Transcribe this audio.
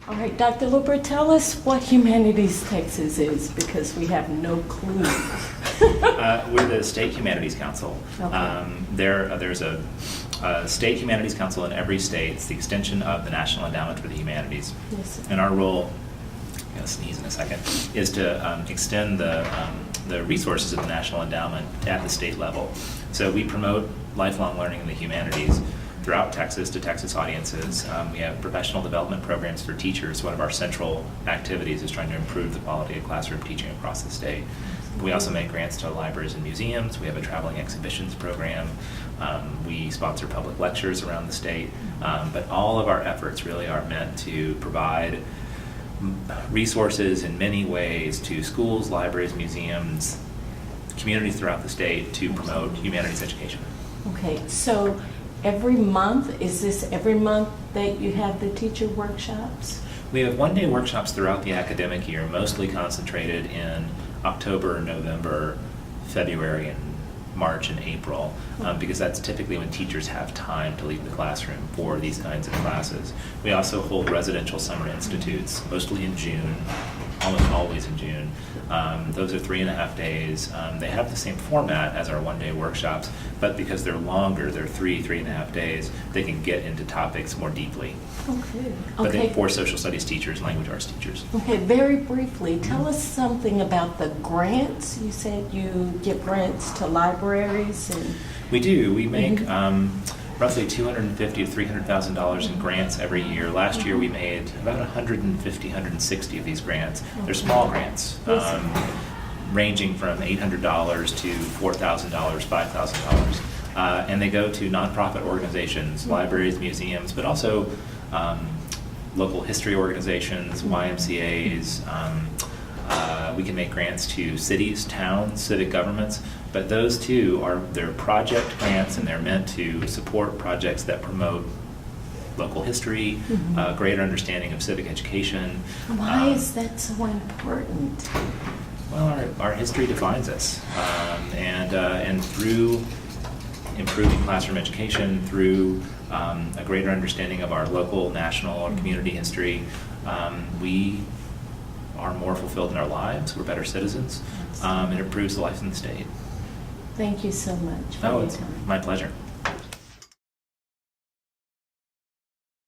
All right, Dr. Lupfer, tell us what Humanities Texas is, because we have no clue. We're the State Humanities Council. Okay. There's a State Humanities Council in every state. It's the extension of the National Endowment for the Humanities. Yes, sir. And our role, I'm going to sneeze in a second, is to extend the resources of the National Endowment at the state level. So we promote lifelong learning in the humanities throughout Texas to Texas audiences. We have professional development programs for teachers. One of our central activities is trying to improve the quality of classroom teaching across the state. We also make grants to libraries and museums. We have a traveling exhibitions program. We sponsor public lectures around the state. But all of our efforts really are meant to provide resources in many ways to schools, libraries, museums, communities throughout the state to promote humanities education. Okay, so every month, is this every month that you have the teacher workshops? We have one-day workshops throughout the academic year, mostly concentrated in October, November, February, and March and April, because that's typically when teachers have time to leave the classroom for these kinds of classes. We also hold residential summer institutes, mostly in June, almost always in June. Those are 3.5 days. They have the same format as our one-day workshops, but because they're longer, they're 3.5 days, they can get into topics more deeply. Okay. But Okay. for social studies teachers, language arts teachers. Okay, very briefly, tell us something about the grants. You said you give grants to libraries and... We do. We make roughly $250,000 to $300,000 in grants every year. Last year we made about 150, 160 of these grants. They're small grants, ranging from $800 to $4,000, $5,000. And they go to nonprofit organizations, libraries, museums, but also local history organizations, YMCAs. We can make grants to cities, towns, civic governments, but those too they're project grants, and they're meant to support projects that promote local history, greater understanding of civic education. Why is that so important? Well, our history defines us, and through improving classroom education, through a greater understanding of our local, national, or community history, we are more fulfilled in our lives, we're better citizens, it improves the life in the state. Thank you so much for Oh, your it's time. my pleasure.